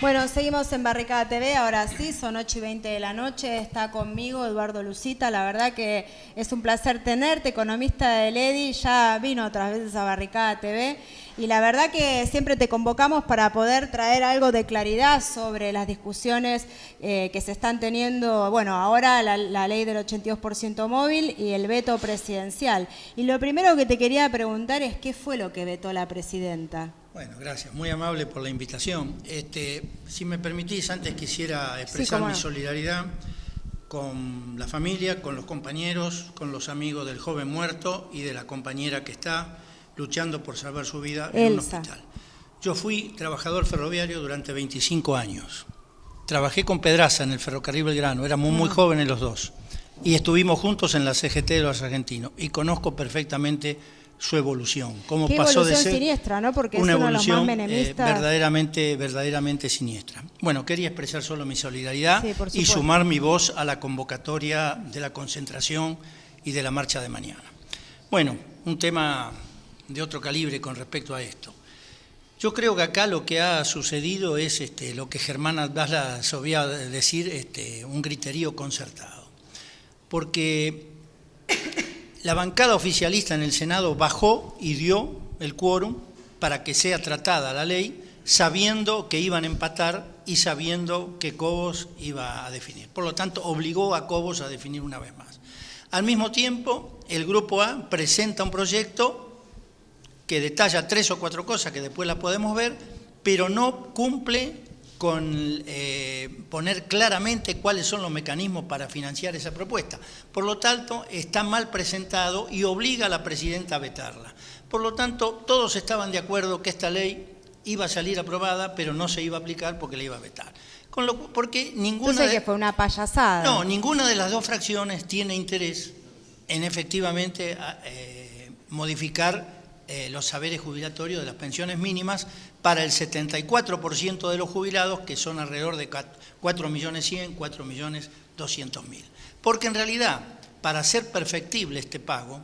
Bueno, seguimos en Barricada TV, ahora sí, son 8:20 de la noche, está conmigo Eduardo Lucita, la verdad que es un placer tenerte, economista del EDI, ya vino otras veces a Barricada TV y la verdad que siempre te convocamos para poder traer algo de claridad sobre las discusiones que se están teniendo, bueno, ahora la ley del 82% móvil y el veto presidencial. Y lo primero que te quería preguntar es ¿qué fue lo que vetó la presidenta? Bueno, gracias. Muy amable por la invitación. Si me permitís, antes quisiera expresar mi solidaridad con la familia, con los compañeros, con los amigos del joven muerto y de la compañera que está luchando por salvar su vida en un hospital. Yo fui trabajador ferroviario durante 25 años. Trabajé con Pedraza en el ferrocarril Belgrano, éramos muy jóvenes los dos. Y estuvimos juntos en la CGT de los argentinos y conozco perfectamente su evolución, cómo pasó de ser siniestra, ¿no? Porque una es uno evolución de los más menemistas. verdaderamente siniestra. Bueno, quería expresar solo mi solidaridad y sumar mi voz a la convocatoria de la concentración y de la marcha de mañana. Bueno, un tema de otro calibre con respecto a esto. Yo creo que acá lo que ha sucedido es lo que Germán Abdala solía decir, un griterío concertado. Porque la bancada oficialista en el Senado bajó y dio el quórum para que sea tratada la ley, sabiendo que iban a empatar y sabiendo que Cobos iba a definir. Por lo tanto, obligó a Cobos a definir una vez más. Al mismo tiempo, el Grupo A presenta un proyecto que detalla 3 o 4 cosas que después las podemos ver, pero no cumple con poner claramente cuáles son los mecanismos para financiar esa propuesta. Por lo tanto, está mal presentado y obliga a la presidenta a vetarla. Por lo tanto, todos estaban de acuerdo que esta ley iba a salir aprobada, pero no se iba a aplicar porque la iba a vetar. Porque ninguna Entonces, que fue una payasada. No, ninguna de las dos fracciones tiene interés en efectivamente modificar los saberes jubilatorios de las pensiones mínimas para el 74% de los jubilados, que son alrededor de 4.100.000, 4.200.000. Porque en realidad, para hacer perfectible este pago,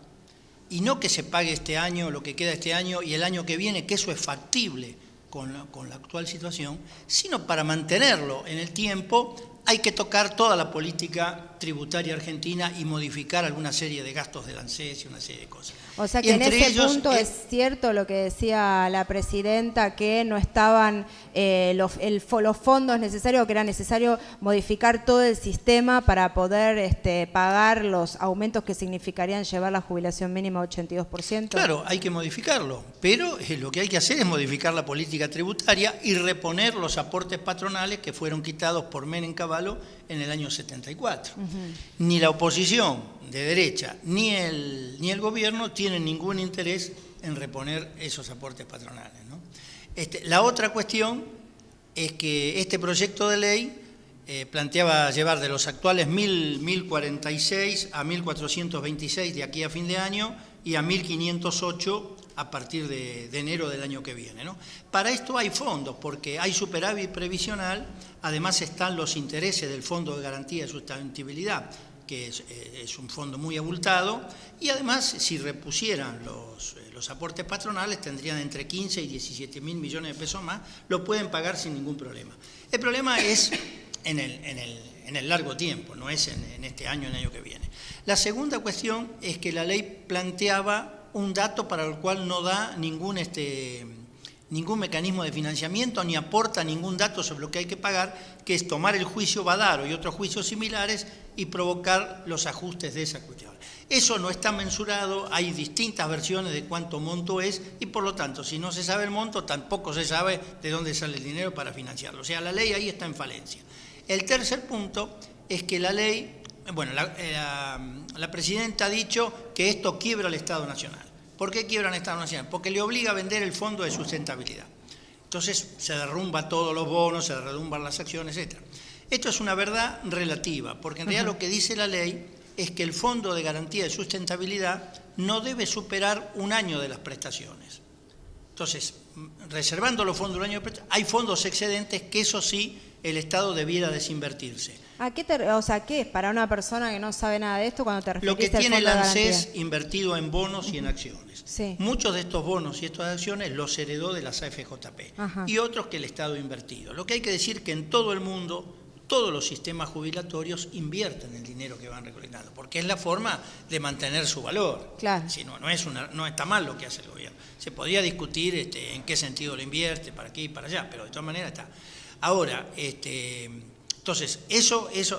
y no que se pague este año, lo que queda este año y el año que viene, que eso es factible con la actual situación, sino para mantenerlo en el tiempo, hay que tocar toda la política tributaria argentina y modificar alguna serie de gastos del ANSES y una serie de cosas. O sea que en ese punto es cierto lo que decía la presidenta, que no estaban los fondos necesarios, que era necesario modificar todo el sistema para poder pagar los aumentos que significarían llevar la jubilación mínima a 82%. Claro, hay que modificarlo, pero lo que hay que hacer es modificar la política tributaria y reponer los aportes patronales que fueron quitados por Menem Cavallo en el año 74. Ni la oposición de derecha ni el gobierno tienen ningún interés en reponer esos aportes patronales, ¿no? La otra cuestión es que este proyecto de ley planteaba llevar de los actuales 1.046 a 1.426 de aquí a fin de año y a 1.508 a partir de enero del año que viene, ¿no? Para esto hay fondos, porque hay superávit previsional, además están los intereses del Fondo de Garantía de Sustentabilidad, que es un fondo muy abultado, y además si repusieran los aportes patronales tendrían entre 15 y 17 mil millones de pesos más, lo pueden pagar sin ningún problema. El problema es en el largo tiempo, no es en este año, en el año que viene. La segunda cuestión es que la ley planteaba un dato para el cual no da ningún mecanismo de financiamiento ni aporta ningún dato sobre lo que hay que pagar, que es tomar el juicio Badaro y otros juicios similares y provocar los ajustes de esa cuestión. Eso no está mensurado, hay distintas versiones de cuánto monto es y por lo tanto, si no se sabe el monto, tampoco se sabe de dónde sale el dinero para financiarlo. O sea, la ley ahí está en falencia. El tercer punto es que la ley, bueno, la presidenta ha dicho que esto quiebra al Estado Nacional. ¿Por qué quiebra al Estado Nacional? Porque le obliga a vender el Fondo de Sustentabilidad. Entonces se derrumba todos los bonos, se derrumban las acciones, etc. Esto es una verdad relativa, porque en realidad lo que dice la ley es que el Fondo de Garantía de Sustentabilidad no debe superar un año de las prestaciones. Entonces, reservando los fondos del año de prestación, hay fondos excedentes que eso sí el Estado debiera desinvertirse. ¿Qué es para una persona que no sabe nada de esto cuando te refieres Lo que al tiene el fondo de ANSES garantía? invertido en bonos y en acciones. Sí. Muchos de estos bonos y estas acciones los heredó de las AFJP. Ajá. Y otros que el Estado ha invertido. Lo que hay que decir que en todo el mundo, todos los sistemas jubilatorios invierten el dinero que van recolectando, porque es la forma de mantener su valor. Claro. Si no está mal lo que hace el gobierno. Se podría discutir en qué sentido lo invierte, para aquí y para allá, pero de todas maneras está. Ahora, entonces,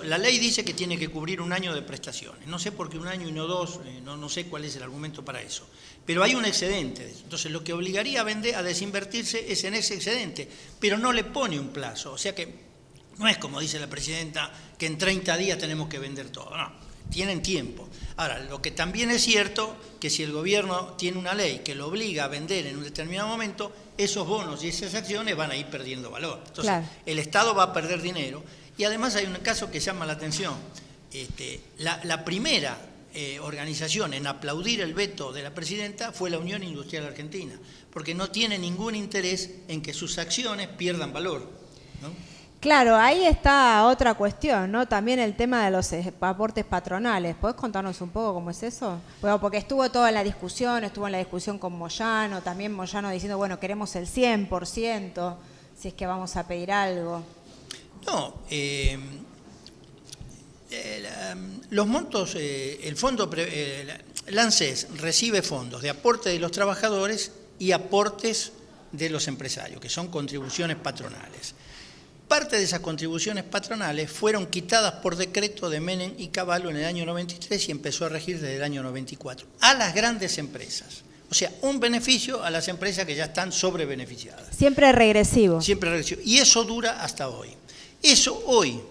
la ley dice que tiene que cubrir un año de prestaciones. No sé por qué un año y no dos, no sé cuál es el argumento para eso. Pero hay un excedente de eso. Entonces, lo que obligaría a desinvertirse es en ese excedente, pero no le pone un plazo. O sea que no es como dice la presidenta, que en 30 días tenemos que vender todo. No, tienen tiempo. Ahora, lo que también es cierto, que si el gobierno tiene una ley que lo obliga a vender en un determinado momento, esos bonos y esas acciones van a ir perdiendo valor. Entonces, claro, el Estado va a perder dinero. Y además hay un caso que llama la atención. La primera organización en aplaudir el veto de la presidenta fue la Unión Industrial Argentina, porque no tiene ningún interés en que sus acciones pierdan valor, ¿no? Claro, ahí está otra cuestión, ¿no? También el tema de los aportes patronales. ¿Podés contarnos un poco cómo es eso? Bueno, porque estuvo en la discusión con Moyano, también Moyano diciendo, bueno, queremos el 100%, si es que vamos a pedir algo. No, los montos, el fondo, el ANSES recibe fondos de aporte de los trabajadores y aportes de los empresarios, que son contribuciones patronales. Parte de esas contribuciones patronales fueron quitadas por decreto de Menem y Cavallo en el año 93 y empezó a regir desde el año 94 a las grandes empresas. O sea, un beneficio a las empresas que ya están sobrebeneficiadas. Siempre regresivo. Siempre regresivo. Y eso dura hasta hoy. Eso hoy,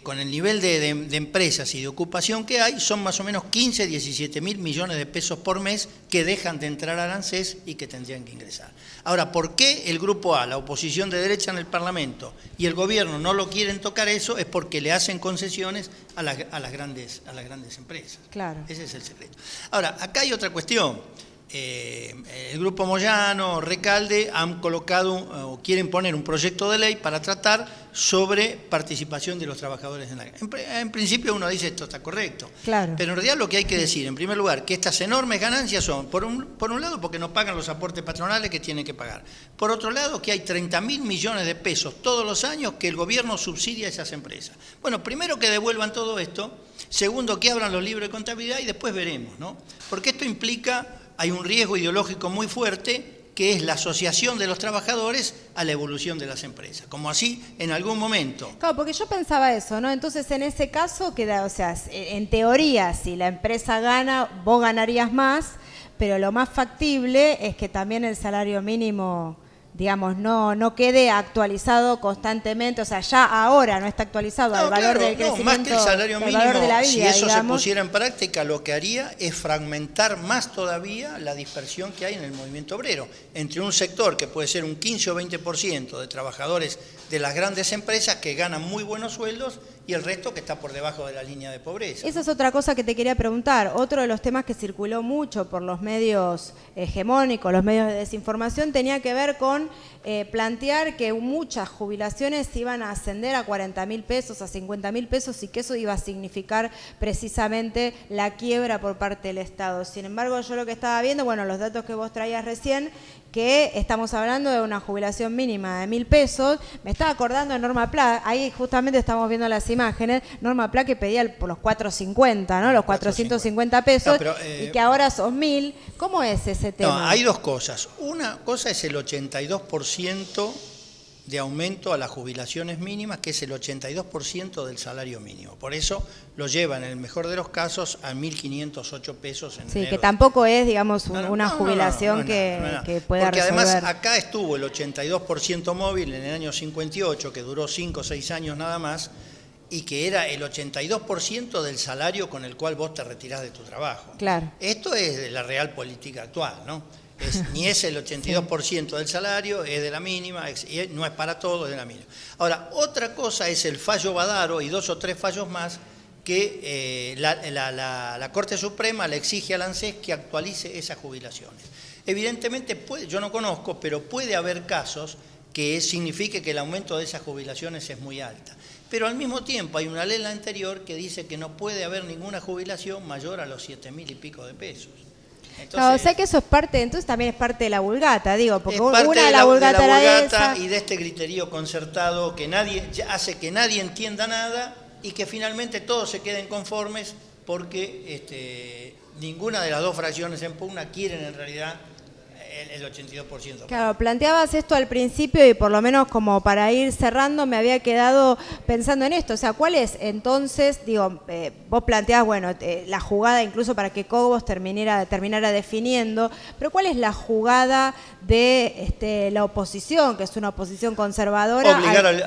con el nivel de empresas y de ocupación que hay, son más o menos 15, 17 mil millones de pesos por mes que dejan de entrar al ANSES y que tendrían que ingresar. Ahora, ¿por qué el Grupo A, la oposición de derecha en el Parlamento y el gobierno no lo quieren tocar eso? Es porque le hacen concesiones a las grandes empresas. Claro. Ese es el secreto. Ahora, acá hay otra cuestión. El Grupo Moyano, Recalde, han colocado o quieren poner un proyecto de ley para tratar sobre participación de los trabajadores en la... En principio uno dice esto está correcto, claro, pero en realidad lo que hay que decir, en primer lugar, que estas enormes ganancias son, por un lado, porque no pagan los aportes patronales que tienen que pagar, por otro lado, que hay 30.000 millones de pesos todos los años que el gobierno subsidia a esas empresas. Bueno, primero que devuelvan todo esto, segundo que abran los libros de contabilidad y después veremos, ¿no? Porque esto implica... Hay un riesgo ideológico muy fuerte que es la asociación de los trabajadores a la evolución de las empresas, como así en algún momento. Claro, porque yo pensaba eso, ¿no? Entonces en ese caso queda, o sea, en teoría si la empresa gana, vos ganarías más, pero lo más factible es que también el salario mínimo, digamos, no quede actualizado constantemente, o sea, ya ahora no está actualizado al valor del crecimiento, más que el salario mínimo, valor de la vida, si eso digamos, se pusiera en práctica, lo que haría es fragmentar más todavía la dispersión que hay en el movimiento obrero, entre un sector que puede ser un 15 o 20% de trabajadores de las grandes empresas que ganan muy buenos sueldos y el resto que está por debajo de la línea de pobreza. Esa es otra cosa que te quería preguntar. Otro de los temas que circuló mucho por los medios hegemónicos, los medios de desinformación, tenía que ver con plantear que muchas jubilaciones iban a ascender a 40.000 pesos, a 50.000 pesos y que eso iba a significar precisamente la quiebra por parte del Estado. Sin embargo, yo lo que estaba viendo, bueno, los datos que vos traías recién, que estamos hablando de una jubilación mínima de 1.000 pesos. Me estaba acordando de Norma Pla, ahí justamente estamos viendo las imágenes, Norma Pla que pedía por los 450, ¿no? Los 450 pesos, no, pero, y que ahora son 1.000. ¿Cómo es ese tema? No, hay dos cosas. Una cosa es el 82% de aumento a las jubilaciones mínimas, que es el 82% del salario mínimo. Por eso lo llevan, en el mejor de los casos, a 1.508 pesos en sí, enero. Que tampoco es, digamos, una jubilación que pueda porque resolver. Además, acá estuvo el 82% móvil en el año 58, que duró 5 o 6 años nada más, y que era el 82% del salario con el cual vos te retirás de tu trabajo. Claro. Esto es de la real política actual, ¿no? Ni es el 82% del salario, es de la mínima, no es para todo, es de la mínima. Ahora, otra cosa es el fallo Badaro y 2 o 3 fallos más que la Corte Suprema le exige al ANSES que actualice esas jubilaciones. Evidentemente, yo no conozco, pero puede haber casos que signifique que el aumento de esas jubilaciones es muy alta. Pero al mismo tiempo hay una ley en la anterior que dice que no puede haber ninguna jubilación mayor a los 7.000 y pico de pesos. Entonces, no, o sea que eso es parte, entonces también es parte de la vulgata, digo, porque una de la vulgata era esa. Y de este criterio concertado que hace que nadie entienda nada y que finalmente todos se queden conformes porque ninguna de las dos fracciones en pugna quieren en realidad el 82%. Claro, planteabas esto al principio y por lo menos como para ir cerrando me había quedado pensando en esto. O sea, ¿cuál es entonces, digo, vos planteabas, bueno, la jugada incluso para que Cobos terminara definiendo, pero ¿cuál es la jugada de la oposición, que es una oposición conservadora?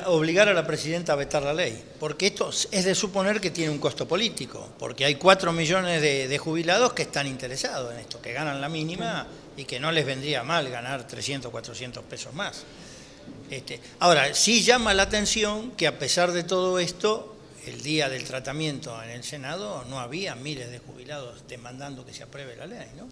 Obligar a la presidenta a vetar la ley, porque esto es de suponer que tiene un costo político, porque hay 4 millones de jubilados que están interesados en esto, que ganan la mínima y que no les vendría mal ganar 300, 400 pesos más. Ahora, sí llama la atención que a pesar de todo esto, el día del tratamiento en el Senado no había miles de jubilados demandando que se apruebe la ley, ¿no?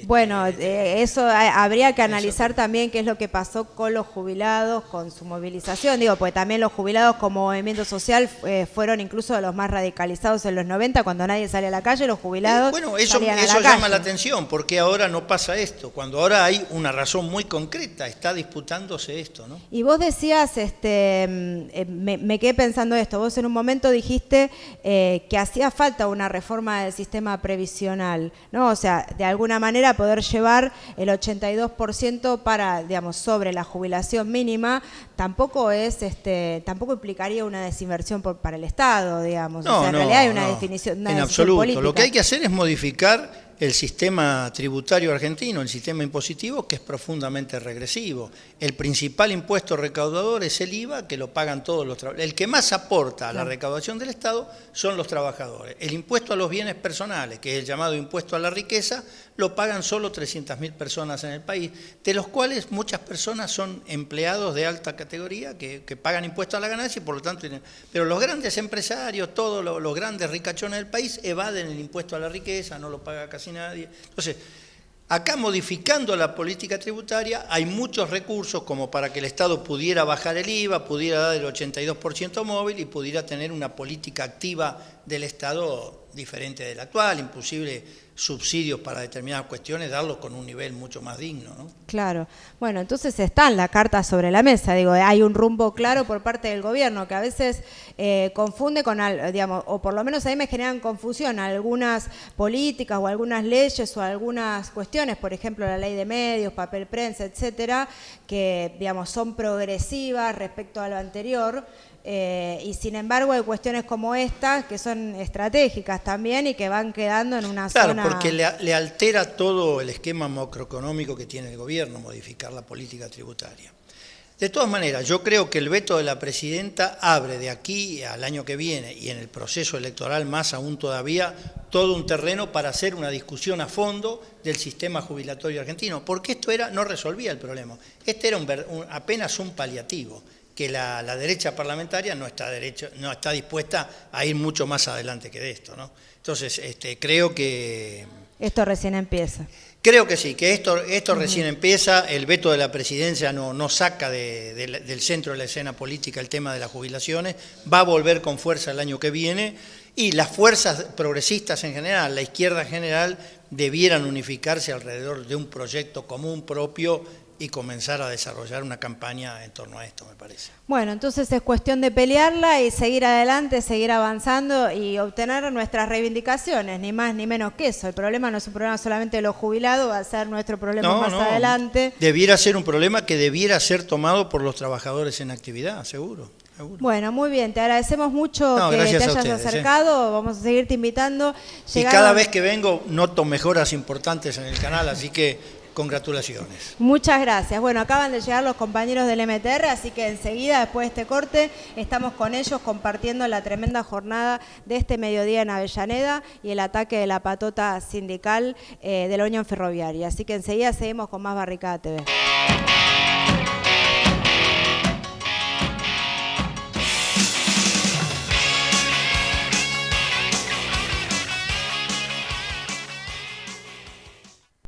Bueno, eso habría que analizar también qué es lo que pasó con los jubilados, con su movilización, digo, porque también los jubilados como movimiento social fueron incluso de los más radicalizados en los 90, cuando nadie sale a la calle, los jubilados bueno, eso llama la atención, porque ahora no pasa esto, cuando ahora hay una razón muy concreta, está disputándose esto, ¿no? Y vos decías, me quedé pensando esto, vos en un momento dijiste que hacía falta una reforma del sistema previsional, ¿no? O sea, de alguna manera poder llevar el 82% para, digamos, sobre la jubilación mínima, tampoco implicaría una desinversión para el Estado, digamos. No, o sea, en realidad hay una definición, en absoluto. Política. Lo que hay que hacer es modificar el sistema tributario argentino, el sistema impositivo, que es profundamente regresivo. El principal impuesto recaudador es el IVA, que lo pagan todos los trabajadores. El que más aporta a la recaudación del Estado son los trabajadores. El impuesto a los bienes personales, que es el llamado impuesto a la riqueza, lo pagan solo 300.000 personas en el país, de los cuales muchas personas son empleados de alta categoría que pagan impuestos a la ganancia y por lo tanto... Pero los grandes empresarios, todos los grandes ricachones del país evaden el impuesto a la riqueza, no lo paga casi nadie. Entonces, acá modificando la política tributaria hay muchos recursos como para que el Estado pudiera bajar el IVA, pudiera dar el 82% móvil y pudiera tener una política activa del Estado diferente de la actual, imposible subsidios para determinadas cuestiones, darlos con un nivel mucho más digno, ¿no? Claro. Bueno, entonces están las cartas sobre la mesa. Digo, hay un rumbo claro por parte del gobierno que a veces confunde con, digamos, o por lo menos a mí me generan confusión algunas políticas o algunas leyes o algunas cuestiones, por ejemplo, la ley de medios, papel prensa, etcétera, que, digamos, son progresivas respecto a lo anterior. Y sin embargo hay cuestiones como estas que son estratégicas también y que van quedando en una zona... Claro, porque le altera todo el esquema macroeconómico que tiene el gobierno, modificar la política tributaria. De todas maneras, yo creo que el veto de la presidenta abre de aquí al año que viene y en el proceso electoral más aún todavía todo un terreno para hacer una discusión a fondo del sistema jubilatorio argentino, porque esto no resolvía el problema, este era apenas un paliativo, que la derecha parlamentaria no está dispuesta a ir mucho más adelante que de esto, ¿no? Entonces, creo que... Esto recién empieza. Creo que sí, que esto recién empieza, el veto de la presidencia no saca del centro de la escena política el tema de las jubilaciones, va a volver con fuerza el año que viene y las fuerzas progresistas en general, la izquierda en general, debieran unificarse alrededor de un proyecto común propio y comenzar a desarrollar una campaña en torno a esto, me parece. Bueno, entonces es cuestión de pelearla y seguir adelante, seguir avanzando y obtener nuestras reivindicaciones, ni más ni menos que eso. El problema no es un problema solamente de los jubilados, va a ser nuestro problema más adelante. Debiera ser un problema que debiera ser tomado por los trabajadores en actividad, seguro. Bueno, muy bien, te agradecemos mucho que te hayas acercado, vamos a seguirte invitando. Y cada vez que vengo noto mejoras importantes en el canal, así que... Congratulaciones. Muchas gracias. Bueno, acaban de llegar los compañeros del MTR, así que enseguida, después de este corte, estamos con ellos compartiendo la tremenda jornada de este mediodía en Avellaneda y el ataque de la patota sindical de la Unión Ferroviaria. Así que enseguida seguimos con más Barricada TV.